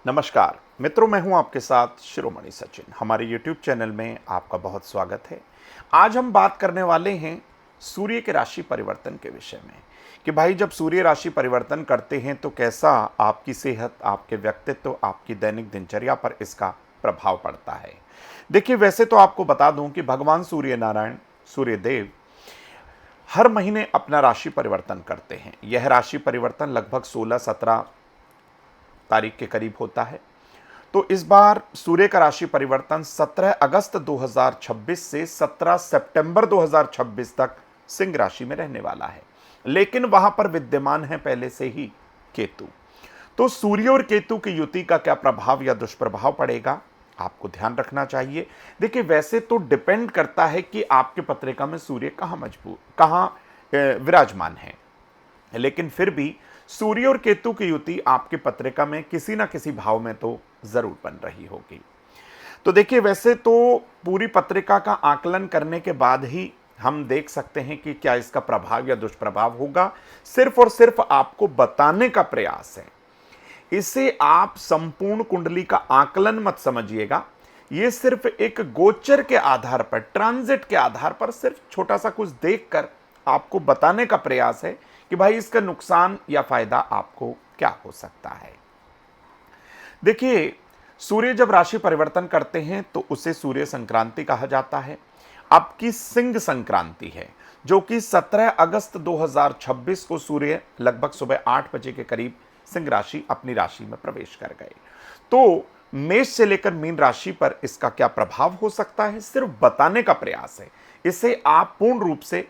नमस्कार मित्रों, मैं हूं आपके साथ शिरोमणि सचिन। हमारे YouTube चैनल में आपका बहुत स्वागत है। आज हम बात करने वाले हैं सूर्य के राशि परिवर्तन के विषय में कि भाई जब सूर्य राशि परिवर्तन करते हैं तो कैसा आपकी सेहत, आपके व्यक्तित्व, आपकी दैनिक दिनचर्या पर इसका प्रभाव पड़ता है। देखिए, वैसे तो आपको बता दूं कि भगवान सूर्य नारायण सूर्य देव हर महीने अपना राशि परिवर्तन करते हैं। यह राशि परिवर्तन लगभग 16-17 तारीख के करीब होता है। तो इस बार सूर्य का राशि परिवर्तन 17 अगस्त 2026 से 17 सितंबर 2026 तक सिंह राशि में रहने वाला है, लेकिन वहां पर विद्यमान है पहले से ही केतु। तो सूर्य और केतु की युति का क्या प्रभाव या दुष्प्रभाव पड़ेगा, आपको ध्यान रखना चाहिए। देखिए, वैसे तो डिपेंड करता है कि आपके पत्रिका में सूर्य कहां विराजमान है, लेकिन फिर भी सूर्य और केतु की युति आपकी पत्रिका में किसी ना किसी भाव में तो जरूर बन रही होगी। तो देखिए, वैसे तो पूरी पत्रिका का आकलन करने के बाद ही हम देख सकते हैं कि क्या इसका प्रभाव या दुष्प्रभाव होगा। सिर्फ और सिर्फ आपको बताने का प्रयास है। इसे आप संपूर्ण कुंडली का आकलन मत समझिएगा। यह सिर्फ एक गोचर के आधार पर, ट्रांजिट के आधार पर सिर्फ छोटा सा कुछ देखकर आपको बताने का प्रयास है कि भाई इसका नुकसान या फायदा आपको क्या हो सकता है। देखिए, सूर्य जब राशि परिवर्तन करते हैं तो उसे सूर्य संक्रांति कहा जाता है। आपकी सिंह संक्रांति है, जो कि 17 अगस्त 2026 को सूर्य लगभग सुबह 8 बजे के करीब सिंह राशि अपनी राशि में प्रवेश कर गए। तो मेष से लेकर मीन राशि पर इसका क्या प्रभाव हो सकता है, सिर्फ बताने का प्रयास है। इसे आप पूर्ण रूप से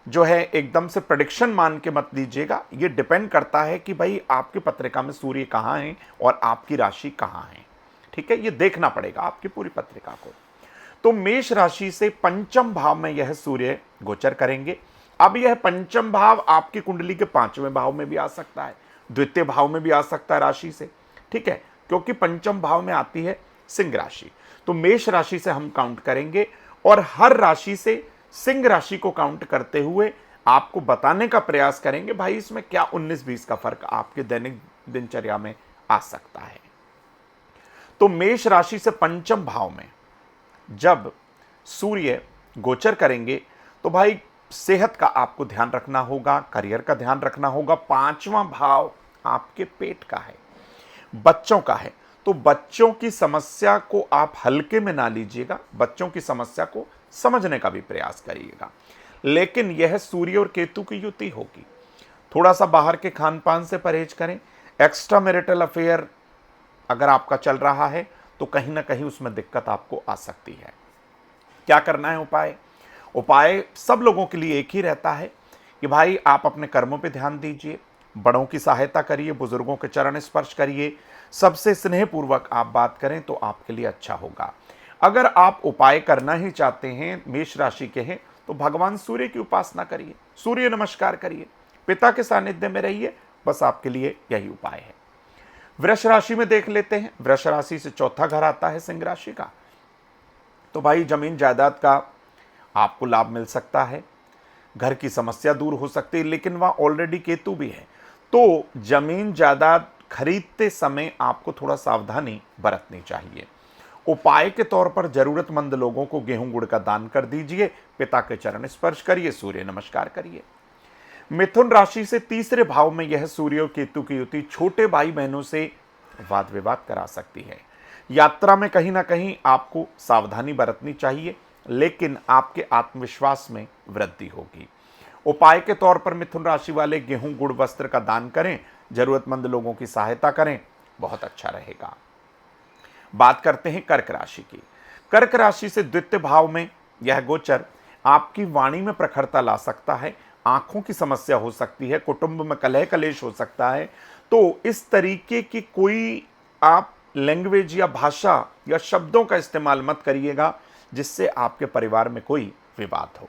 जो है एकदम से प्रेडिक्शन मान के मत लीजिएगा। ये डिपेंड करता है कि भाई आपकी पत्रिका में सूर्य कहाँ है और आपकी राशि कहाँ है। ठीक है, ये देखना पड़ेगा आपकी पूरी पत्रिका को। तो मेष राशि से पंचम भाव में यह सूर्य गोचर करेंगे। अब यह पंचम भाव आपकी कुंडली के 5वें भाव में भी आ सकता है, द्वितीय भाव में भी आ सकता है राशि से। ठीक है, क्योंकि पंचम भाव में आती है सिंह राशि। तो मेष राशि से हम काउंट करेंगे और हर राशि से सिंह राशि को काउंट करते हुए आपको बताने का प्रयास करेंगे भाई इसमें क्या 19-20 का फर्क आपके दैनिक दिनचर्या में आ सकता है। तो मेष राशि से पंचम भाव में जब सूर्य गोचर करेंगे तो भाई सेहत का आपको ध्यान रखना होगा, करियर का ध्यान रखना होगा। 5वां भाव आपके पेट का है, बच्चों का है। तो बच्चों की समस्या को आप हल्के में ना लीजिएगा, बच्चों की समस्या को समझने का भी प्रयास करिएगा। लेकिन यह सूर्य और केतु की युति होगी। थोड़ा सा बाहर के खान पान से परहेज करें। एक्स्ट्रा मैरिटल अफेयर अगर आपका चल रहा है तो कहीं ना कहीं उसमें दिक्कत आपको आ सकती है। क्या करना है उपाय सब लोगों के लिए एक ही रहता है कि भाई आप अपने कर्मों पे ध्यान दीजिए, बड़ों की सहायता करिए, बुजुर्गों के चरण स्पर्श करिए, सबसे स्नेहपूर्वक आप बात करें तो आपके लिए अच्छा होगा। अगर आप उपाय करना ही चाहते हैं, मेष राशि के हैं, तो भगवान सूर्य की उपासना करिए, सूर्य नमस्कार करिए, पिता के सानिध्य में रहिए। बस आपके लिए यही उपाय है। वृष राशि में देख लेते हैं। वृष राशि से चौथा घर आता है सिंह राशि का। तो भाई जमीन जायदाद का आपको लाभ मिल सकता है, घर की समस्या दूर हो सकती है, लेकिन वहां ऑलरेडी केतु भी है। तो जमीन जायदाद खरीदते समय आपको थोड़ा सावधानी बरतनी चाहिए। उपाय के तौर पर जरूरतमंद लोगों को गेहूं गुड़ का दान कर दीजिए, पिता के चरण स्पर्श करिए, सूर्य नमस्कार करिए। मिथुन राशि से तीसरे भाव में यह सूर्य और केतु की युति छोटे भाई बहनों से वाद विवाद करा सकती है। यात्रा में कहीं ना कहीं आपको सावधानी बरतनी चाहिए, लेकिन आपके आत्मविश्वास में वृद्धि होगी। उपाय के तौर पर मिथुन राशि वाले गेहूं गुड़ वस्त्र का दान करें, जरूरतमंद लोगों की सहायता करें, बहुत अच्छा रहेगा। बात करते हैं कर्क राशि की। कर्क राशि से द्वितीय भाव में यह गोचर आपकी वाणी में प्रखरता ला सकता है, आंखों की समस्या हो सकती है, कुटुंब में कलह कलेश हो सकता है। तो इस तरीके की कोई आप लैंग्वेज या भाषा या शब्दों का इस्तेमाल मत करिएगा जिससे आपके परिवार में कोई विवाद हो।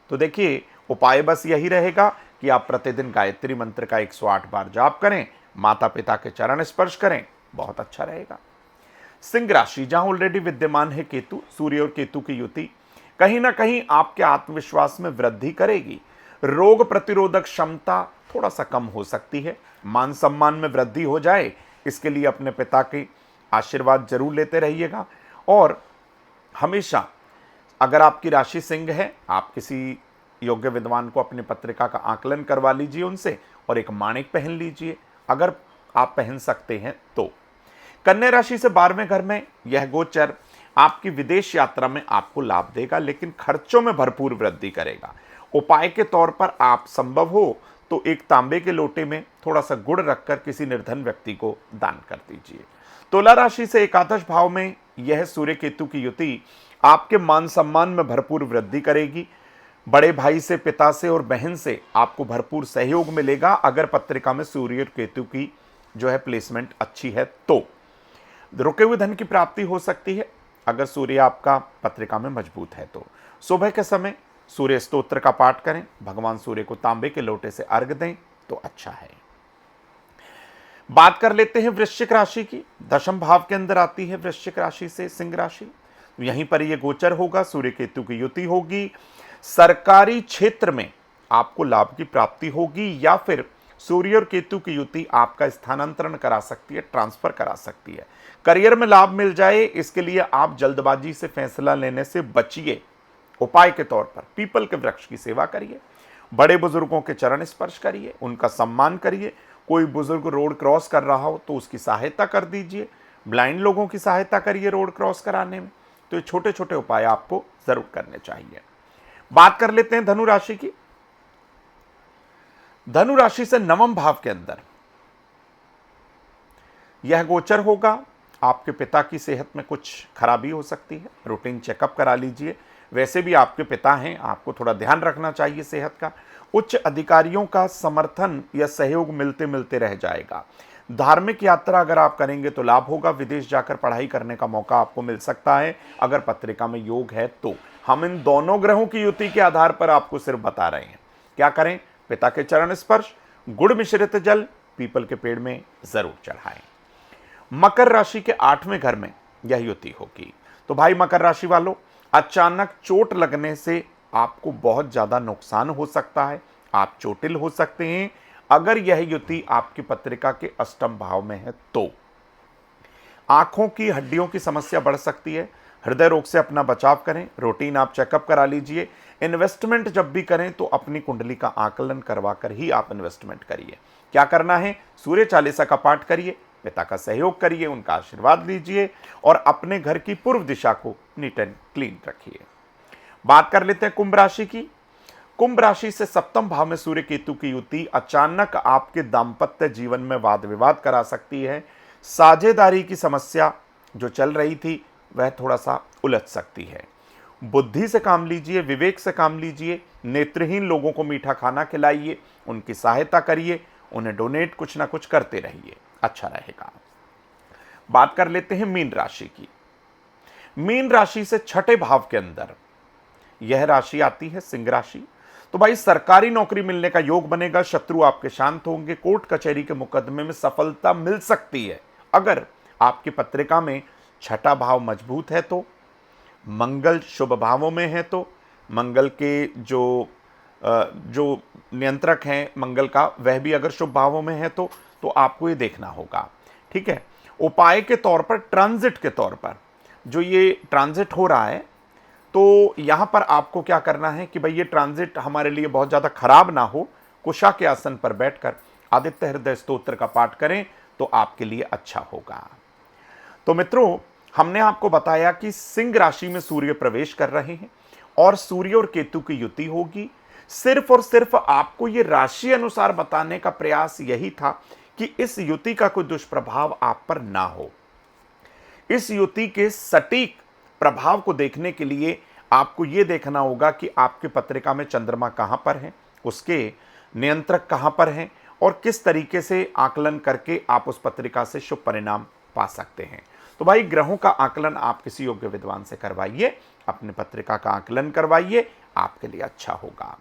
तो देखिए, उपाय बस यही रहेगा कि आप प्रतिदिन गायत्री मंत्र का 108 बार जाप करें, माता पिता के चरण स्पर्श करें, बहुत अच्छा रहेगा। सिंह राशि जहां ऑलरेडी विद्यमान है केतु, सूर्य और केतु की युति कहीं ना कहीं आपके आत्मविश्वास में वृद्धि करेगी। रोग प्रतिरोधक क्षमता थोड़ा सा कम हो सकती है, मान सम्मान में वृद्धि हो जाए, इसके लिए अपने पिता के आशीर्वाद जरूर लेते रहिएगा। और हमेशा अगर आपकी राशि सिंह है, आप किसी योग्य विद्वान को अपनी पत्रिका का आकलन करवा लीजिए उनसे, और एक माणिक पहन लीजिए अगर आप पहन सकते हैं तो। कन्या राशि से 12वें घर में यह गोचर आपकी विदेश यात्रा में आपको लाभ देगा, लेकिन खर्चों में भरपूर वृद्धि करेगा। उपाय के तौर पर आप संभव हो तो एक तांबे के लोटे में थोड़ा सा गुड़ रखकर किसी निर्धन व्यक्ति को दान कर दीजिए। तुला राशि से एकादश भाव में यह सूर्य केतु की युति आपके मान सम्मान में भरपूर वृद्धि करेगी। बड़े भाई से, पिता से और बहन से आपको भरपूर सहयोग मिलेगा अगर पत्रिका में सूर्य और केतु की जो है प्लेसमेंट अच्छी है तो। रुके हुए धन की प्राप्ति हो सकती है अगर सूर्य आपका पत्रिका में मजबूत है तो। सुबह के समय सूर्य स्तोत्र का पाठ करें, भगवान सूर्य को तांबे के लोटे से अर्घ दें तो अच्छा है। बात कर लेते हैं वृश्चिक राशि की। दशम भाव के अंदर आती है वृश्चिक राशि से सिंह राशि, यहीं पर यह गोचर होगा, सूर्य केतु की युति होगी। सरकारी क्षेत्र में आपको लाभ की प्राप्ति होगी, या फिर सूर्य और केतु की युति आपका स्थानांतरण करा सकती है, ट्रांसफर करा सकती है। करियर में लाभ मिल जाए, इसके लिए आप जल्दबाजी से फैसला लेने से बचिए। उपाय के तौर पर पीपल के वृक्ष की सेवा करिए, बड़े बुजुर्गों के चरण स्पर्श करिए, उनका सम्मान करिए। कोई बुजुर्ग रोड क्रॉस कर रहा हो तो उसकी सहायता कर दीजिए, ब्लाइंड लोगों की सहायता करिए रोड क्रॉस कराने में। तो ये छोटे छोटे उपाय आपको जरूर करने चाहिए। बात कर लेते हैं धनु राशि की। धनु राशि से 9वें भाव के अंदर यह गोचर होगा। आपके पिता की सेहत में कुछ खराबी हो सकती है, रूटीन चेकअप करा लीजिए। वैसे भी आपके पिता हैं, आपको थोड़ा ध्यान रखना चाहिए सेहत का। उच्च अधिकारियों का समर्थन या सहयोग मिलते मिलते रह जाएगा। धार्मिक यात्रा अगर आप करेंगे तो लाभ होगा। विदेश जाकर पढ़ाई करने का मौका आपको मिल सकता है अगर पत्रिका में योग है तो। हम इन दोनों ग्रहों की युति के आधार पर आपको सिर्फ बता रहे हैं। क्या करें? पिता के चरण स्पर्श, गुड़ मिश्रित जल पीपल के पेड़ में जरूर चढ़ाएं। मकर राशि के 8वें घर में यह युति होगी। तो भाई मकर राशि वालों, अचानक चोट लगने से आपको बहुत ज्यादा नुकसान हो सकता है, आप चोटिल हो सकते हैं अगर यह युति आपकी पत्रिका के अष्टम भाव में है तो। आंखों की हड्डियों की समस्या बढ़ सकती है। हृदय रोग से अपना बचाव करें, रूटीन आप चेकअप करा लीजिए। इन्वेस्टमेंट जब भी करें तो अपनी कुंडली का आकलन करवा कर ही आप इन्वेस्टमेंट करिए। क्या करना है? सूर्य चालीसा का पाठ करिए, पिता का सहयोग करिए, उनका आशीर्वाद लीजिए और अपने घर की पूर्व दिशा को नीट एंड क्लीन रखिए। बात कर लेते हैं कुंभ राशि की। कुंभ राशि से 7वें भाव में सूर्य केतु की युति अचानक आपके दांपत्य जीवन में वाद विवाद करा सकती है। साझेदारी की समस्या जो चल रही थी वह थोड़ा सा उलझ सकती है। बुद्धि से काम लीजिए, विवेक से काम लीजिए। नेत्रहीन लोगों को मीठा खाना खिलाइए, उनकी सहायता करिए, उन्हें डोनेट कुछ ना कुछ करते रहिए, अच्छा रहेगा। बात कर लेते हैं मीन राशि की। मीन राशि से 6ठे भाव के अंदर यह राशि आती है सिंह राशि। तो भाई सरकारी नौकरी मिलने का योग बनेगा, शत्रु आपके शांत होंगे, कोर्ट कचहरी के मुकदमे में सफलता मिल सकती है अगर आपकी पत्रिका में 6ठा भाव मजबूत है तो, मंगल शुभ भावों में है तो। मंगल के जो नियंत्रक हैं मंगल का, वह भी अगर शुभ भावों में है तो आपको ये देखना होगा, ठीक है। उपाय के तौर पर, ट्रांजिट के तौर पर, जो ये ट्रांजिट हो रहा है तो यहां पर आपको क्या करना है कि भाई ये ट्रांजिट हमारे लिए बहुत ज्यादा खराब ना हो। कुशा के आसन पर बैठकर आदित्य हृदय स्तोत्र का पाठ करें तो आपके लिए अच्छा होगा। तो मित्रों, हमने आपको बताया कि सिंह राशि में सूर्य प्रवेश कर रहे हैं और सूर्य और केतु की युति होगी। सिर्फ और सिर्फ आपको ये राशि अनुसार बताने का प्रयास यही था कि इस युति का कोई दुष्प्रभाव आप पर ना हो। इस युति के सटीक प्रभाव को देखने के लिए आपको यह देखना होगा कि आपकी पत्रिका में चंद्रमा कहां पर है, उसके नियंत्रक कहां पर हैं और किस तरीके से आकलन करके आप उस पत्रिका से शुभ परिणाम पा सकते हैं। तो भाई ग्रहों का आकलन आप किसी योग्य विद्वान से करवाइए, अपनी पत्रिका का आकलन करवाइए, आपके लिए अच्छा होगा।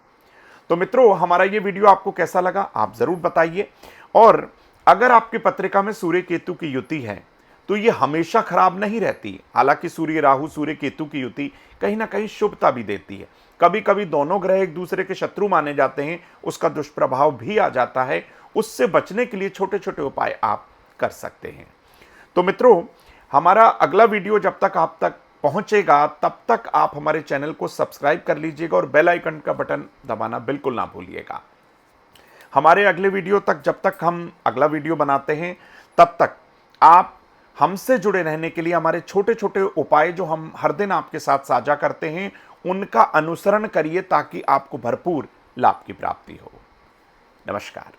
तो मित्रों, हमारा ये वीडियो आपको कैसा लगा आप जरूर बताइए। और अगर आपकी पत्रिका में सूर्य केतु की युति है तो ये हमेशा खराब नहीं रहती। हालांकि सूर्य राहु सूर्य केतु की युति कहीं ना कहीं शुभता भी देती है। कभी कभी दोनों ग्रह एक दूसरे के शत्रु माने जाते हैं, उसका दुष्प्रभाव भी आ जाता है। उससे बचने के लिए छोटे छोटे उपाय आप कर सकते हैं। तो मित्रों, हमारा अगला वीडियो जब तक आप तक पहुंचेगा तब तक आप हमारे चैनल को सब्सक्राइब कर लीजिएगा और बेल आइकन का बटन दबाना बिल्कुल ना भूलिएगा। हमारे अगले वीडियो तक, जब तक हम अगला वीडियो बनाते हैं, तब तक आप हमसे जुड़े रहने के लिए हमारे छोटे छोटे उपाय जो हम हर दिन आपके साथ साझा करते हैं उनका अनुसरण करिए ताकि आपको भरपूर लाभ की प्राप्ति हो। नमस्कार।